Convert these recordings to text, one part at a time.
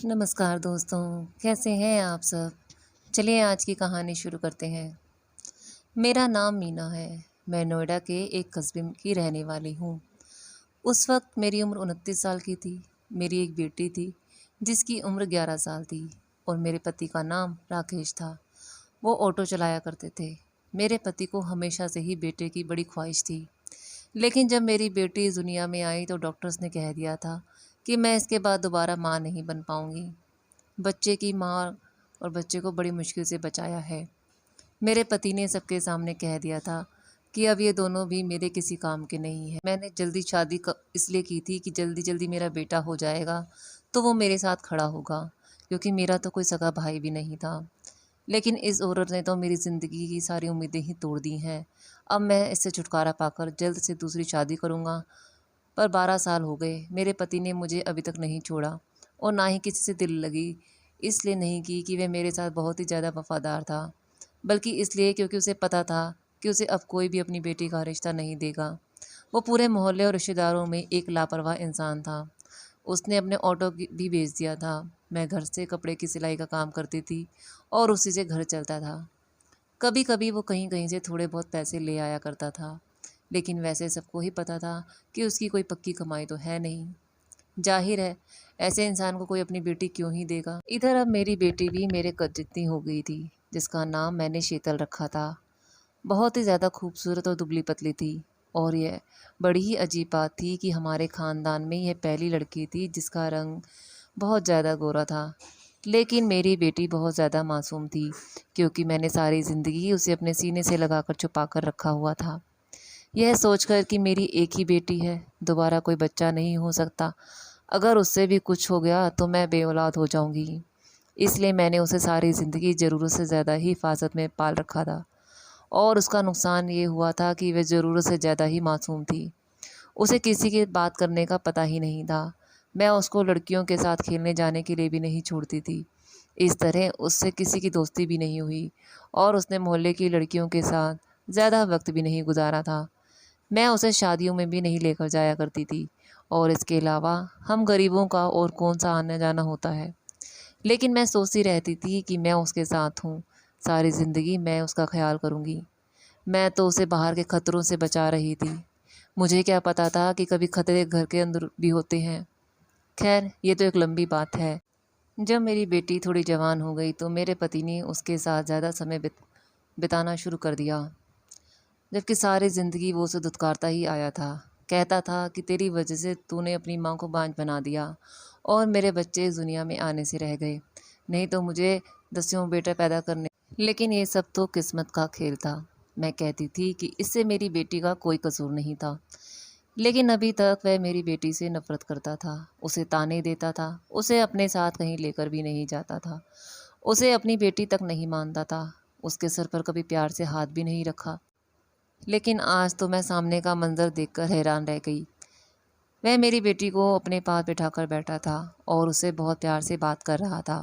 नमस्कार दोस्तों, कैसे हैं आप सब? चलिए आज की कहानी शुरू करते हैं। मेरा नाम मीना है। मैं नोएडा के एक कस्बे की रहने वाली हूँ। उस वक्त मेरी उम्र 29 साल की थी। मेरी एक बेटी थी जिसकी उम्र 11 साल थी और मेरे पति का नाम राकेश था। वो ऑटो चलाया करते थे। मेरे पति को हमेशा से ही बेटे की बड़ी ख्वाहिश थी। लेकिन जब मेरी बेटी इस दुनिया में आई तो डॉक्टर्स ने कह दिया था कि मैं इसके बाद दोबारा माँ नहीं बन पाऊँगी। बच्चे की माँ और बच्चे को बड़ी मुश्किल से बचाया है। मेरे पति ने सबके सामने कह दिया था कि अब ये दोनों भी मेरे किसी काम के नहीं हैं। मैंने जल्दी शादी इसलिए की थी कि जल्दी जल्दी मेरा बेटा हो जाएगा तो वो मेरे साथ खड़ा होगा, क्योंकि मेरा तो कोई सगा भाई भी नहीं था। लेकिन इस औरत ने तो मेरी ज़िंदगी की सारी उम्मीदें ही तोड़ दी हैं। अब मैं इससे छुटकारा पाकर जल्द से दूसरी शादी करूँगा। पर 12 साल हो गए, मेरे पति ने मुझे अभी तक नहीं छोड़ा और ना ही किसी से दिल लगी। इसलिए नहीं की कि वह मेरे साथ बहुत ही ज़्यादा वफ़ादार था, बल्कि इसलिए क्योंकि उसे पता था कि उसे अब कोई भी अपनी बेटी का रिश्ता नहीं देगा। वो पूरे मोहल्ले और रिश्तेदारों में एक लापरवाह इंसान था। उसने अपने ऑटो भी बेच दिया था। मैं घर से कपड़े की सिलाई का काम करती थी और उसी से घर चलता था। कभी कभी वो कहीं कहीं से थोड़े बहुत पैसे ले आया करता था, लेकिन वैसे सबको ही पता था कि उसकी कोई पक्की कमाई तो है नहीं। जाहिर है, ऐसे इंसान को कोई अपनी बेटी क्यों ही देगा। इधर अब मेरी बेटी भी मेरे कद जितनी हो गई थी, जिसका नाम मैंने शीतल रखा था। बहुत ही ज़्यादा खूबसूरत और दुबली पतली थी। और यह बड़ी ही अजीब बात थी कि हमारे ख़ानदान में यह पहली लड़की थी जिसका रंग बहुत ज़्यादा गोरा था। लेकिन मेरी बेटी बहुत ज़्यादा मासूम थी, क्योंकि मैंने सारी ज़िंदगी उसे अपने सीने से लगाकर छुपा कर रखा हुआ था। यह सोचकर कि मेरी एक ही बेटी है, दोबारा कोई बच्चा नहीं हो सकता। अगर उससे भी कुछ हो गया तो मैं बेऔलाद हो जाऊंगी। इसलिए मैंने उसे सारी ज़िंदगी ज़रूरत से ज़्यादा ही हिफाजत में पाल रखा था। और उसका नुकसान ये हुआ था कि वह ज़रूरत से ज़्यादा ही मासूम थी। उसे किसी की बात करने का पता ही नहीं था। मैं उसको लड़कियों के साथ खेलने जाने के लिए भी नहीं छोड़ती थी। इस तरह उससे किसी की दोस्ती भी नहीं हुई और उसने मोहल्ले की लड़कियों के साथ ज़्यादा वक्त भी नहीं गुजारा था। मैं उसे शादियों में भी नहीं लेकर जाया करती थी। और इसके अलावा हम गरीबों का और कौन सा आना जाना होता है। लेकिन मैं सोचती रहती थी कि मैं उसके साथ हूँ, सारी ज़िंदगी मैं उसका ख्याल करूँगी। मैं तो उसे बाहर के खतरों से बचा रही थी। मुझे क्या पता था कि कभी खतरे घर के अंदर भी होते हैं। खैर, ये तो एक लंबी बात है। जब मेरी बेटी थोड़ी जवान हो गई तो मेरे पति ने उसके साथ ज़्यादा समय बिताना शुरू कर दिया, जबकि सारी ज़िंदगी वो उसे धुतकारता ही आया था। कहता था कि तेरी वजह से तूने अपनी माँ को बांझ बना दिया और मेरे बच्चे इस दुनिया में आने से रह गए, नहीं तो मुझे 10वें बेटा पैदा करने। लेकिन ये सब तो किस्मत का खेल था। मैं कहती थी कि इससे मेरी बेटी का कोई कसूर नहीं था। लेकिन अभी तक वह मेरी बेटी से नफरत करता था, उसे ताने देता था, उसे अपने साथ कहीं लेकर भी नहीं जाता था, उसे अपनी बेटी तक नहीं मानता था, उसके सर पर कभी प्यार से हाथ भी नहीं रखा। लेकिन आज तो मैं सामने का मंजर देखकर हैरान रह गई। वह मेरी बेटी को अपने पास बिठाकर बैठा था और उसे बहुत प्यार से बात कर रहा था।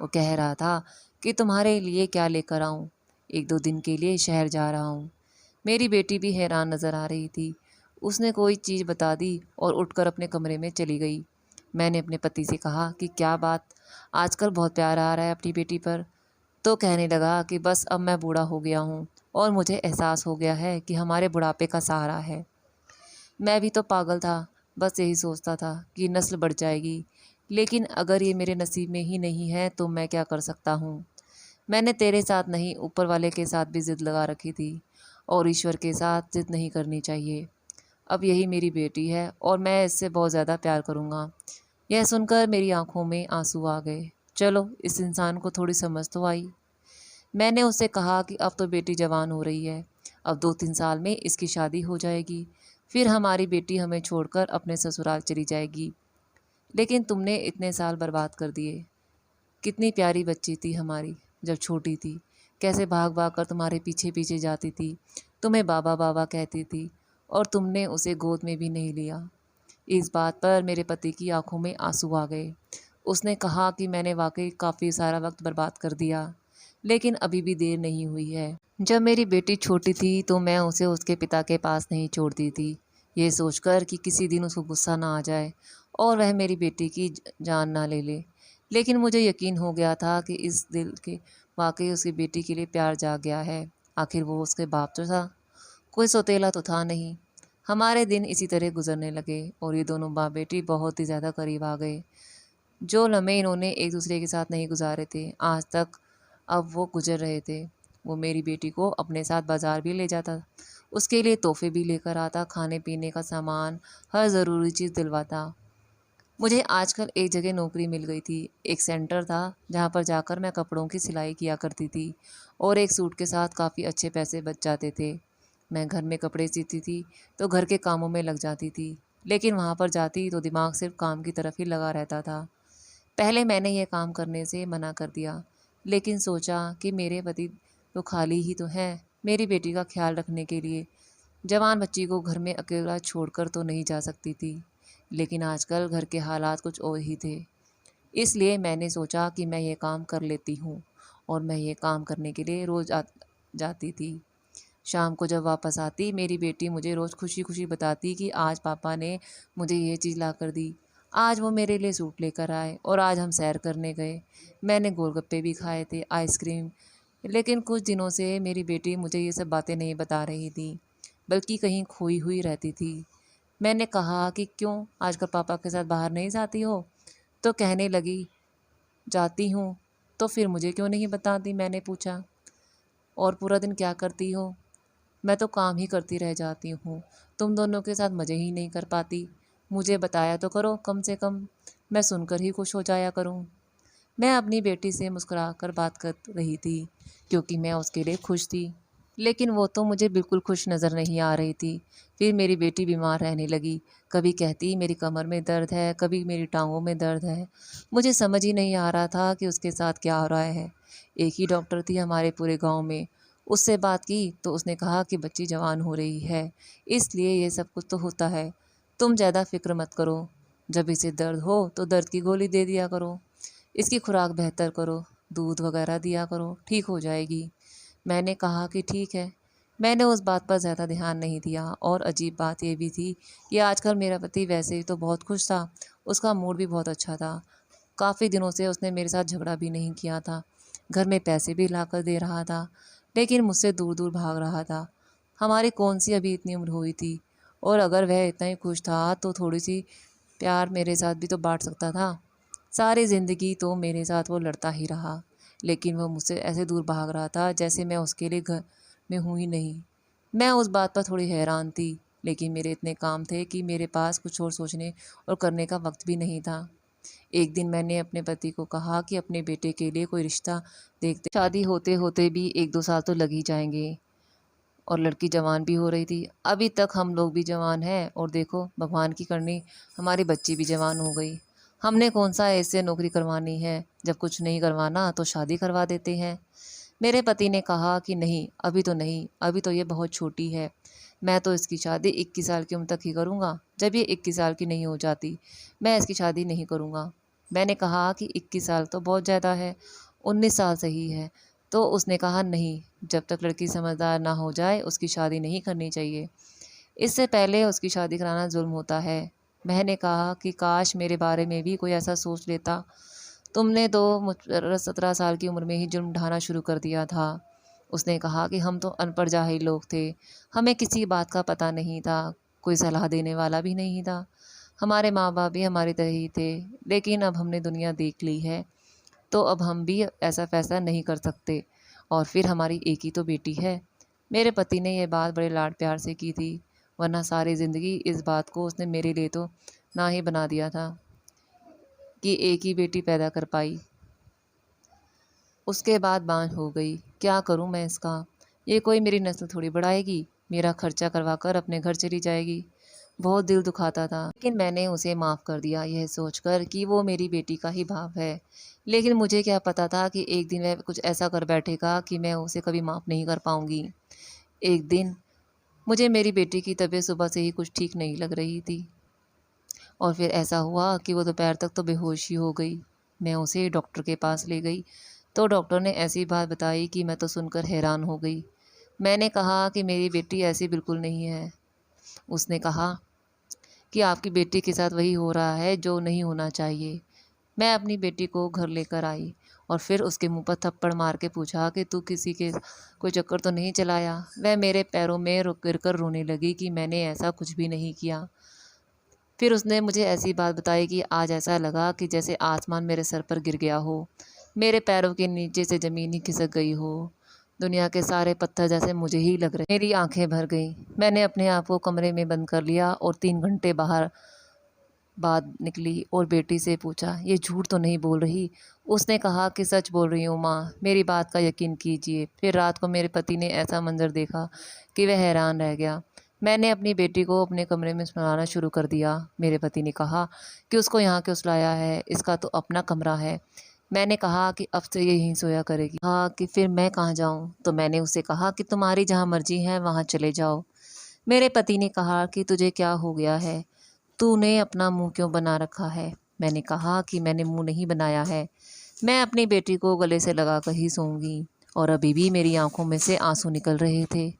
वो कह रहा था कि तुम्हारे लिए क्या लेकर आऊँ, 1-2 दिन के लिए शहर जा रहा हूँ। मेरी बेटी भी हैरान नज़र आ रही थी। उसने कोई चीज़ बता दी और उठकर अपने कमरे में चली गई। मैंने अपने पति से कहा कि क्या बात, आजकल बहुत प्यार आ रहा है अपनी बेटी पर। तो कहने लगा कि बस अब मैं बूढ़ा हो गया हूँ और मुझे एहसास हो गया है कि हमारे बुढ़ापे का सहारा है। मैं भी तो पागल था, बस यही सोचता था कि नस्ल बढ़ जाएगी। लेकिन अगर ये मेरे नसीब में ही नहीं है तो मैं क्या कर सकता हूँ। मैंने तेरे साथ नहीं, ऊपर वाले के साथ भी ज़िद लगा रखी थी और ईश्वर के साथ ज़िद नहीं करनी चाहिए। अब यही मेरी बेटी है और मैं इससे बहुत ज़्यादा प्यार करूँगा। यह सुनकर मेरी आंखों में आंसू आ गए। चलो, इस इंसान को थोड़ी समझ तो आई। मैंने उससे कहा कि अब तो बेटी जवान हो रही है, अब 2-3 साल में इसकी शादी हो जाएगी, फिर हमारी बेटी हमें छोड़कर अपने ससुराल चली जाएगी। लेकिन तुमने इतने साल बर्बाद कर दिए। कितनी प्यारी बच्ची थी हमारी जब छोटी थी, कैसे भाग भाग कर तुम्हारे पीछे पीछे जाती थी, तुम्हें बाबा बाबा कहती थी और तुमने उसे गोद में भी नहीं लिया। इस बात पर मेरे पति की आंखों में आंसू आ गए। उसने कहा कि मैंने वाकई काफ़ी सारा वक्त बर्बाद कर दिया, लेकिन अभी भी देर नहीं हुई है। जब मेरी बेटी छोटी थी तो मैं उसे उसके पिता के पास नहीं छोड़ती थी, ये सोचकर कि किसी दिन उसको गुस्सा ना आ जाए और वह मेरी बेटी की जान ना ले ले। लेकिन मुझे यकीन हो गया था कि इस दिल के वाकई उसकी बेटी के लिए प्यार जाग गया है। आखिर वो उसके बाप तो था, कोई सौतेला तो था नहीं। हमारे दिन इसी तरह गुजरने लगे और ये दोनों बाप बेटी बहुत ही ज़्यादा करीब आ गए। जो लम्हे इन्होंने एक दूसरे के साथ नहीं गुजारे थे आज तक, अब वो गुजर रहे थे। वो मेरी बेटी को अपने साथ बाज़ार भी ले जाता, उसके लिए तोहफे भी लेकर आता, खाने पीने का सामान, हर ज़रूरी चीज़ दिलवाता। मुझे आजकल एक जगह नौकरी मिल गई थी। एक सेंटर था जहाँ पर जाकर मैं कपड़ों की सिलाई किया करती थी और एक सूट के साथ काफ़ी अच्छे पैसे बच जाते थे। मैं घर में कपड़े सीती थी तो घर के कामों में लग जाती थी, लेकिन वहाँ पर जाती तो दिमाग सिर्फ काम की तरफ ही लगा रहता था। पहले मैंने यह काम करने से मना कर दिया, लेकिन सोचा कि मेरे पति तो खाली ही तो हैं मेरी बेटी का ख्याल रखने के लिए। जवान बच्ची को घर में अकेला छोड़कर तो नहीं जा सकती थी, लेकिन आजकल घर के हालात कुछ और ही थे। इसलिए मैंने सोचा कि मैं ये काम कर लेती हूँ और मैं ये काम करने के लिए रोज़ जाती थी। शाम को जब वापस आती मेरी बेटी मुझे रोज़ खुशी खुशी बताती कि आज पापा ने मुझे ये चीज़ ला कर दी, आज वो मेरे लिए सूट लेकर आए और आज हम सैर करने गए, मैंने गोलगप्पे भी खाए थे, आइसक्रीम। लेकिन कुछ दिनों से मेरी बेटी मुझे ये सब बातें नहीं बता रही थी, बल्कि कहीं खोई हुई रहती थी। मैंने कहा कि क्यों आजकल पापा के साथ बाहर नहीं जाती हो? तो कहने लगी, जाती हूँ। तो फिर मुझे क्यों नहीं बताती? मैंने पूछा। और पूरा दिन क्या करती हो? मैं तो काम ही करती रह जाती हूँ, तुम दोनों के साथ मज़े ही नहीं कर पाती। मुझे बताया तो करो कम से कम, मैं सुनकर ही खुश हो जाया करूँ। मैं अपनी बेटी से मुस्कुराकर बात कर रही थी क्योंकि मैं उसके लिए खुश थी, लेकिन वो तो मुझे बिल्कुल खुश नज़र नहीं आ रही थी। फिर मेरी बेटी बीमार रहने लगी, कभी कहती मेरी कमर में दर्द है, कभी मेरी टांगों में दर्द है। मुझे समझ ही नहीं आ रहा था कि उसके साथ क्या हो रहा है। एक ही डॉक्टर थी हमारे पूरे गांव में, उससे बात की तो उसने कहा कि बच्ची जवान हो रही है, इसलिए ये सब कुछ तो होता है, तुम ज़्यादा फिक्र मत करो, जब इसे दर्द हो तो दर्द की गोली दे दिया करो, इसकी खुराक बेहतर करो, दूध वगैरह दिया करो, ठीक हो जाएगी। मैंने कहा कि ठीक है। मैंने उस बात पर ज़्यादा ध्यान नहीं दिया और अजीब बात ये भी थी कि आजकल मेरा पति वैसे ही तो बहुत खुश था, उसका मूड भी बहुत अच्छा था। काफ़ी दिनों से उसने मेरे साथ झगड़ा भी नहीं किया था, घर में पैसे भी लाकर दे रहा था, लेकिन मुझसे दूर दूर भाग रहा था। हमारी कौन सी अभी इतनी उम्र हुई थी, और अगर वह इतना ही खुश था तो थोड़ी सी प्यार मेरे साथ भी तो बांट सकता था। सारी ज़िंदगी तो मेरे साथ वो लड़ता ही रहा, लेकिन वो मुझसे ऐसे दूर भाग रहा था जैसे मैं उसके लिए घर में हूँ ही नहीं। मैं उस बात पर थोड़ी हैरान थी, लेकिन मेरे इतने काम थे कि मेरे पास कुछ और सोचने और करने का वक्त भी नहीं था। एक दिन मैंने अपने पति को कहा कि अपने बेटे के लिए कोई रिश्ता देखते, शादी होते होते भी 1-2 साल तो लग ही जाएंगे, और लड़की जवान भी हो रही थी। अभी तक हम लोग भी जवान हैं और देखो भगवान की करनी, हमारी बच्ची भी जवान हो गई। हमने कौन सा ऐसे नौकरी करवानी है, जब कुछ नहीं करवाना तो शादी करवा देते हैं। मेरे पति ने कहा कि नहीं, अभी तो नहीं, अभी तो ये बहुत छोटी है, मैं तो इसकी शादी 21 साल की उम्र तक ही करूँगा। जब ये 21 साल की नहीं हो जाती मैं इसकी शादी नहीं करूँगा। मैंने कहा कि 21 साल तो बहुत ज़्यादा है, 19 साल सही है। तो उसने कहा नहीं, जब तक लड़की समझदार ना हो जाए उसकी शादी नहीं करनी चाहिए, इससे पहले उसकी शादी कराना जुल्म होता है। मैंने कहा कि काश मेरे बारे में भी कोई ऐसा सोच लेता, तुमने तो मुझ पर 17 साल की उम्र में ही जुल्म ढाना शुरू कर दिया था। उसने कहा कि हम तो अनपढ़ जाहिल लोग थे, हमें किसी बात का पता नहीं था, कोई सलाह देने वाला भी नहीं था, हमारे माँ बाप भी हमारी तरह ही थे, लेकिन अब हमने दुनिया देख ली है तो अब हम भी ऐसा फैसला नहीं कर सकते, और फिर हमारी एक ही तो बेटी है। मेरे पति ने यह बात बड़े लाड प्यार से की थी, वरना सारी ज़िंदगी इस बात को उसने मेरे लिए तो ना ही बना दिया था कि एक ही बेटी पैदा कर पाई। उसके बाद बांझ हो गई, क्या करूं मैं इसका? ये कोई मेरी नस्ल थोड़ी बढ़ाएगी, मेरा खर्चा करवा कर अपने घर चली जाएगी। बहुत दिल दुखाता था, लेकिन मैंने उसे माफ़ कर दिया यह सोचकर कि वो मेरी बेटी का ही भाव है। लेकिन मुझे क्या पता था कि एक दिन वह कुछ ऐसा कर बैठेगा कि मैं उसे कभी माफ़ नहीं कर पाऊंगी। एक दिन मुझे मेरी बेटी की तबीयत सुबह से ही कुछ ठीक नहीं लग रही थी, और फिर ऐसा हुआ कि वो दोपहर तक तो बेहोश ही हो गई। मैं उसे डॉक्टर के पास ले गई तो डॉक्टर ने ऐसी बात बताई कि मैं तो सुनकर हैरान हो गई। मैंने कहा कि मेरी बेटी ऐसी बिल्कुल नहीं है। उसने कहा कि आपकी बेटी के साथ वही हो रहा है जो नहीं होना चाहिए, मैं अपनी बेटी को घर लेकर आई और फिर उसके मुंह पर थप्पड़ मार के पूछा कि तू किसी के कोई चक्कर तो नहीं चलाया। वह मेरे पैरों में रुक गिर कर रोने लगी कि मैंने ऐसा कुछ भी नहीं किया। फिर उसने मुझे ऐसी बात बताई कि आज ऐसा लगा कि जैसे आसमान मेरे सर पर गिर गया हो, मेरे पैरों के नीचे से ज़मीन ही खिसक गई हो, दुनिया के सारे पत्थर जैसे मुझे ही लग रहे। मेरी आंखें भर गईं। मैंने अपने आप को कमरे में बंद कर लिया और 3 घंटे बाहर बाद निकली और बेटी से पूछा, ये झूठ तो नहीं बोल रही? उसने कहा कि सच बोल रही हूँ माँ, मेरी बात का यकीन कीजिए। फिर रात को मेरे पति ने ऐसा मंजर देखा कि वह हैरान रह गया। मैंने अपनी बेटी को अपने कमरे में सुलाना शुरू कर दिया। मेरे पति ने कहा कि उसको यहाँ क्यों सुलाया है, इसका तो अपना कमरा है। मैंने कहा कि अब से ये यहीं सोया करेगी। कहा कि फिर मैं कहाँ जाऊँ? तो मैंने उसे कहा कि तुम्हारी जहाँ मर्जी है वहाँ चले जाओ। मेरे पति ने कहा कि तुझे क्या हो गया है, तूने अपना मुंह क्यों बना रखा है? मैंने कहा कि मैंने मुंह नहीं बनाया है, मैं अपनी बेटी को गले से लगा कर ही सोऊंगी। और अभी भी मेरी आंखों में से आंसू निकल रहे थे।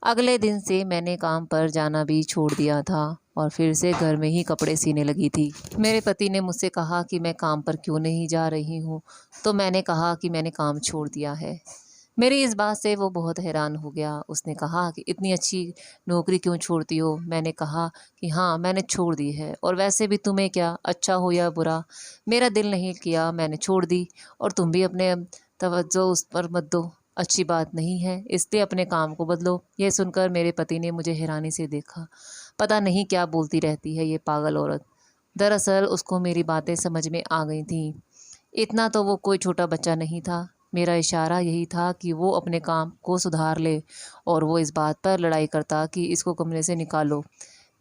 अगले दिन से मैंने काम पर जाना भी छोड़ दिया था और फिर से घर में ही कपड़े सीने लगी थी। मेरे पति ने मुझसे कहा कि मैं काम पर क्यों नहीं जा रही हूँ, तो मैंने कहा कि मैंने काम छोड़ दिया है। मेरी इस बात से वो बहुत हैरान हो गया। उसने कहा कि इतनी अच्छी नौकरी क्यों छोड़ती हो? मैंने कहा कि हाँ, मैंने छोड़ दी है, और वैसे भी तुम्हें क्या, अच्छा हो या बुरा, मेरा दिल नहीं किया, मैंने छोड़ दी। और तुम भी अपने तवज्जो उस पर मत दो, अच्छी बात नहीं है, इसलिए अपने काम को बदलो। यह सुनकर मेरे पति ने मुझे हैरानी से देखा। पता नहीं क्या बोलती रहती है ये पागल औरत। दरअसल उसको मेरी बातें समझ में आ गई थीं। इतना तो वो कोई छोटा बच्चा नहीं था। मेरा इशारा यही था कि वो अपने काम को सुधार ले, और वो इस बात पर लड़ाई करता कि इसको कमरे से निकालो।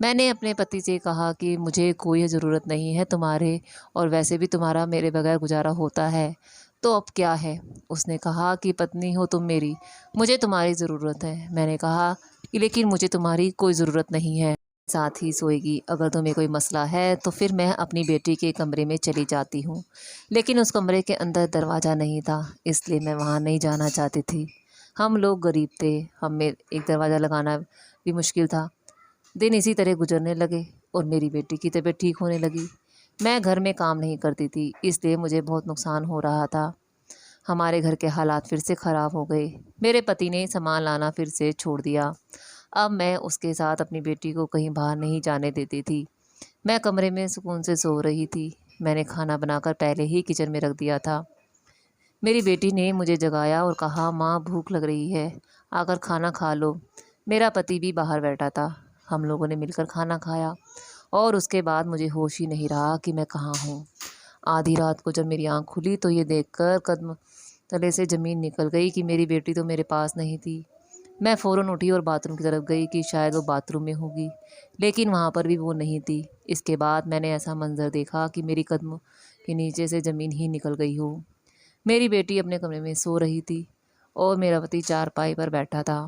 मैंने अपने पति से कहा कि मुझे कोई ज़रूरत नहीं है तुम्हारे, और वैसे भी तुम्हारा मेरे बगैर गुजारा होता है, तो अब क्या है? उसने कहा कि पत्नी हो तुम मेरी, मुझे तुम्हारी ज़रूरत है। मैंने कहा कि लेकिन मुझे तुम्हारी कोई ज़रूरत नहीं है, साथ ही सोएगी। अगर तुम्हें कोई मसला है तो फिर मैं अपनी बेटी के कमरे में चली जाती हूँ। लेकिन उस कमरे के अंदर दरवाज़ा नहीं था, इसलिए मैं वहाँ नहीं जाना चाहती थी। हम लोग गरीब थे, हमें एक दरवाज़ा लगाना भी मुश्किल था। दिन इसी तरह गुजरने लगे और मेरी बेटी की तबीयत ठीक होने लगी। मैं घर में काम नहीं करती थी, इसलिए मुझे बहुत नुकसान हो रहा था। हमारे घर के हालात फिर से ख़राब हो गए। मेरे पति ने सामान लाना फिर से छोड़ दिया। अब मैं उसके साथ अपनी बेटी को कहीं बाहर नहीं जाने देती थी। मैं कमरे में सुकून से सो रही थी। मैंने खाना बनाकर पहले ही किचन में रख दिया था। मेरी बेटी ने मुझे जगाया और कहा, माँ भूख लग रही है, आकर खाना खा लो। मेरा पति भी बाहर बैठा था। हम लोगों ने मिलकर खाना खाया और उसके बाद मुझे होश ही नहीं रहा कि मैं कहाँ हूँ। आधी रात को जब मेरी आँख खुली तो ये देखकर कदम तले से ज़मीन निकल गई कि मेरी बेटी तो मेरे पास नहीं थी। मैं फ़ौरन उठी और बाथरूम की तरफ गई कि शायद वो बाथरूम में होगी, लेकिन वहाँ पर भी वो नहीं थी। इसके बाद मैंने ऐसा मंज़र देखा कि मेरी कदम के नीचे से ज़मीन ही निकल गई हो। मेरी बेटी अपने कमरे में सो रही थी और मेरा पति चारपाई पर बैठा था।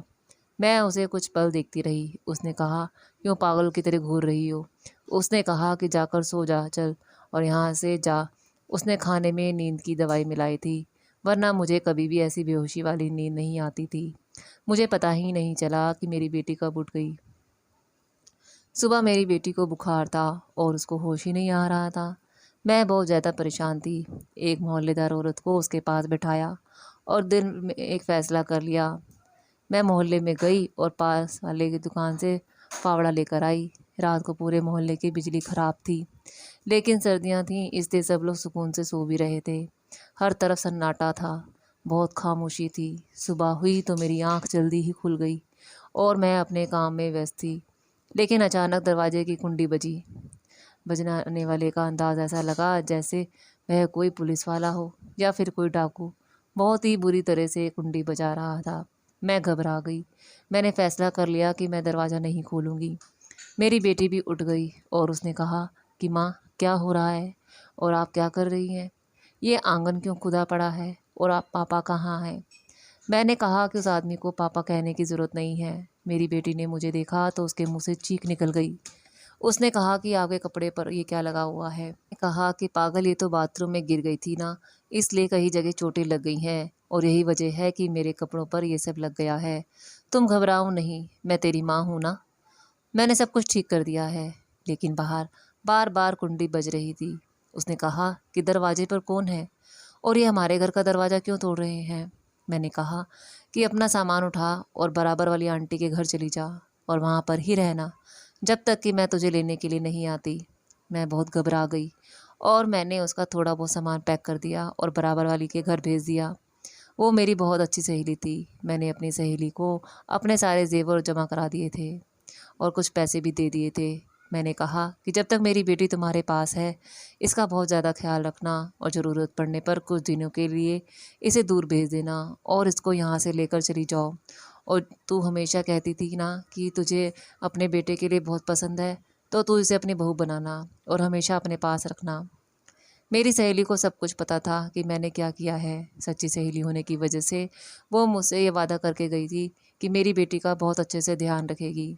मैं उसे कुछ पल देखती रही। उसने कहा, क्यों पागल की तरह घूर रही हो? उसने कहा कि जाकर सो जा चल, और यहाँ से जा। उसने खाने में नींद की दवाई मिलाई थी, वरना मुझे कभी भी ऐसी बेहोशी वाली नींद नहीं आती थी। मुझे पता ही नहीं चला कि मेरी बेटी कब उठ गई। सुबह मेरी बेटी को बुखार था और उसको होश ही नहीं आ रहा था। मैं बहुत ज़्यादा परेशान थी। एक मोहल्लेदार औरत को उसके पास बिठाया और दिल में एक फ़ैसला कर लिया। मैं मोहल्ले में गई और पास वाले की दुकान से फावड़ा लेकर आई। रात को पूरे मोहल्ले की बिजली खराब थी, लेकिन सर्दियां थीं, इसलिए सब लोग सुकून से सो भी रहे थे। हर तरफ सन्नाटा था, बहुत खामोशी थी। सुबह हुई तो मेरी आंख जल्दी ही खुल गई और मैं अपने काम में व्यस्त थी। लेकिन अचानक दरवाजे की कुंडी बजी। बजने वाले का अंदाज ऐसा लगा जैसे वह कोई पुलिस वाला हो या फिर कोई डाकू। बहुत ही बुरी तरह से कुंडी बजा रहा था। मैं घबरा गई। मैंने फैसला कर लिया कि मैं दरवाज़ा नहीं खोलूँगी। मेरी बेटी भी उठ गई और उसने कहा कि माँ, क्या हो रहा है और आप क्या कर रही हैं? ये आंगन क्यों खुदा पड़ा है और आप पापा कहाँ हैं? मैंने कहा कि उस आदमी को पापा कहने की ज़रूरत नहीं है। मेरी बेटी ने मुझे देखा तो उसके मुंह से चीख निकल गई। उसने कहा कि आपके कपड़े पर ये क्या लगा हुआ है? मैंने कहा कि पागल, ये तो बाथरूम में गिर गई थी ना, इसलिए कई जगह चोटें लग गई हैं और यही वजह है कि मेरे कपड़ों पर ये सब लग गया है। तुम घबराओ नहीं, मैं तेरी माँ हूँ ना, मैंने सब कुछ ठीक कर दिया है। लेकिन बाहर बार बार कुंडी बज रही थी। उसने कहा कि दरवाजे पर कौन है और ये हमारे घर का दरवाज़ा क्यों तोड़ रहे हैं। मैंने कहा कि अपना सामान उठा और बराबर वाली आंटी के घर चली जा और वहाँ पर ही रहना जब तक कि मैं तुझे लेने के लिए नहीं आती। मैं बहुत घबरा गई और मैंने उसका थोड़ा बहुत सामान पैक कर दिया और बराबर वाली के घर भेज दिया। वो मेरी बहुत अच्छी सहेली थी। मैंने अपनी सहेली को अपने सारे ज़ेवर जमा करा दिए थे और कुछ पैसे भी दे दिए थे। मैंने कहा कि जब तक मेरी बेटी तुम्हारे पास है इसका बहुत ज़्यादा ख्याल रखना और ज़रूरत पड़ने पर कुछ दिनों के लिए इसे दूर भेज देना और इसको यहाँ से लेकर चली जाओ। और तू हमेशा कहती थी ना कि तुझे अपने बेटे के लिए बहुत पसंद है, तो तू इसे अपनी बहू बनाना और हमेशा अपने पास रखना। मेरी सहेली को सब कुछ पता था कि मैंने क्या किया है। सच्ची सहेली होने की वजह से वो मुझसे ये वादा करके गई थी कि मेरी बेटी का बहुत अच्छे से ध्यान रखेगी।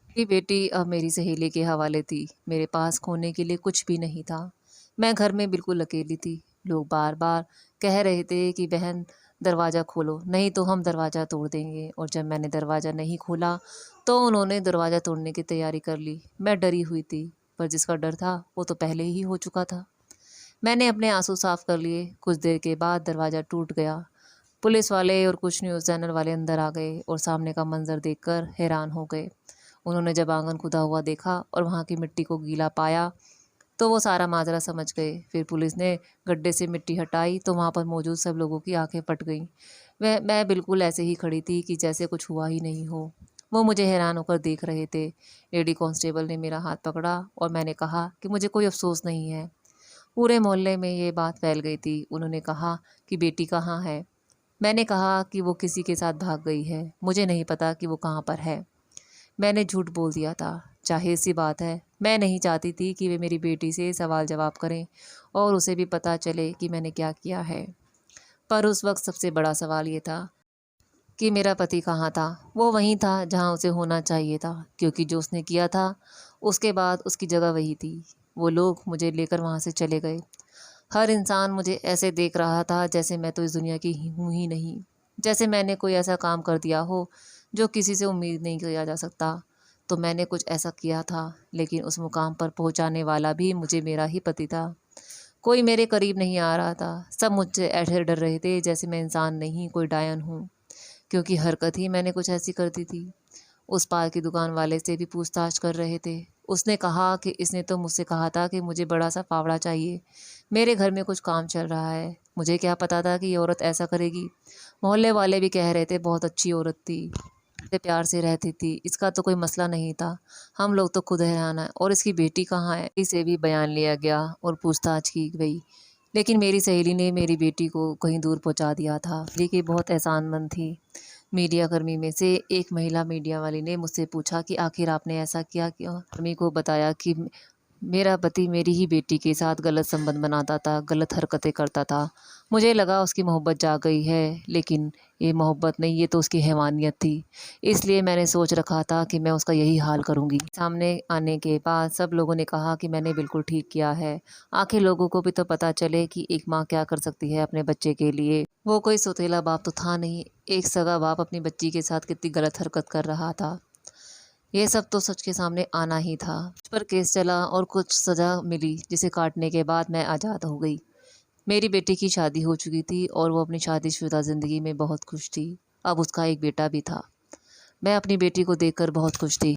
मेरी बेटी अब मेरी सहेली के हवाले थी। मेरे पास खोने के लिए कुछ भी नहीं था। मैं घर में बिल्कुल अकेली थी। लोग बार बार कह रहे थे कि बहन दरवाज़ा खोलो, नहीं तो हम दरवाज़ा तोड़ देंगे। और जब मैंने दरवाज़ा नहीं खोला तो उन्होंने दरवाज़ा तोड़ने की तैयारी कर ली। मैं डरी हुई थी, पर जिसका डर था वो तो पहले ही हो चुका था। मैंने अपने आंसू साफ कर लिए। कुछ देर के बाद दरवाज़ा टूट गया। पुलिस वाले और कुछ न्यूज़ चैनल वाले अंदर आ गए और सामने का मंजर देखकर हैरान हो गए। उन्होंने जब आंगन खुदा हुआ देखा और वहाँ की मिट्टी को गीला पाया तो वो सारा माजरा समझ गए। फिर पुलिस ने गड्ढे से मिट्टी हटाई तो वहाँ पर मौजूद सब लोगों की आंखें फट गईं। मैं बिल्कुल ऐसे ही खड़ी थी कि जैसे कुछ हुआ ही नहीं हो। वो मुझे हैरान होकर देख रहे थे। लेडी कांस्टेबल ने मेरा हाथ पकड़ा और मैंने कहा कि मुझे कोई अफसोस नहीं है। पूरे मोहल्ले में ये बात फैल गई थी। उन्होंने कहा कि बेटी कहाँ है। मैंने कहा कि वो किसी के साथ भाग गई है, मुझे नहीं पता कि वो कहाँ पर है। मैंने झूठ बोल दिया था। जाहिर सी बात है, मैं नहीं चाहती थी कि वे मेरी बेटी से सवाल जवाब करें और उसे भी पता चले कि मैंने क्या किया है। पर उस वक्त सबसे बड़ा सवाल ये था कि मेरा पति कहाँ था। वो वहीं था जहाँ उसे होना चाहिए था, क्योंकि जो उसने किया था उसके बाद उसकी जगह वही थी। वो लोग मुझे लेकर वहाँ से चले गए। हर इंसान मुझे ऐसे देख रहा था जैसे मैं तो इस दुनिया की हूँ ही नहीं, जैसे मैंने कोई ऐसा काम कर दिया हो जो किसी से उम्मीद नहीं किया जा सकता। तो मैंने कुछ ऐसा किया था, लेकिन उस मुकाम पर पहुंचाने वाला भी मुझे मेरा ही पति था। कोई मेरे करीब नहीं आ रहा था। सब मुझसे ऐसे डर रहे थे जैसे मैं इंसान नहीं कोई डायन हूँ, क्योंकि हरकत ही मैंने कुछ ऐसी कर दी थी। उस पार की दुकान वाले से भी पूछताछ कर रहे थे। उसने कहा कि इसने तो मुझसे कहा था कि मुझे बड़ा सा फावड़ा चाहिए, मेरे घर में कुछ काम चल रहा है। मुझे क्या पता था कि ये औरत ऐसा करेगी। मोहल्ले वाले भी कह रहे थे बहुत अच्छी औरत थी, इतने प्यार से रहती थी, इसका तो कोई मसला नहीं था। हम लोग तो खुद हैरान है। और इसकी बेटी कहाँ है, इसे भी बयान लिया गया और पूछताछ की गई। लेकिन मेरी सहेली ने मेरी बेटी को कहीं दूर पहुंचा दिया था। देखिए बहुत एहसानमंद थी। मीडिया कर्मी में से एक महिला मीडिया वाली ने मुझसे पूछा कि आखिर आपने ऐसा किया क्यों। कर्मी को बताया कि मेरा पति मेरी ही बेटी के साथ गलत संबंध बनाता था, गलत हरकतें करता था। मुझे लगा उसकी मोहब्बत जाग गई है, लेकिन ये मोहब्बत नहीं, ये तो उसकी हैवानियत थी। इसलिए मैंने सोच रखा था कि मैं उसका यही हाल करूँगी। सामने आने के बाद सब लोगों ने कहा कि मैंने बिल्कुल ठीक किया है। आखिर लोगों को भी तो पता चले कि एक माँ क्या कर सकती है अपने बच्चे के लिए। वो कोई सौतेला बाप तो था नहीं, एक सगा बाप अपनी बच्ची के साथ कितनी गलत हरकत कर रहा था। ये सब तो सच के सामने आना ही था। मुझ पर केस चला और कुछ सज़ा मिली, जिसे काटने के बाद मैं आज़ाद हो गई। मेरी बेटी की शादी हो चुकी थी और वो अपनी शादीशुदा ज़िंदगी में बहुत खुश थी। अब उसका एक बेटा भी था। मैं अपनी बेटी को देखकर बहुत खुश थी।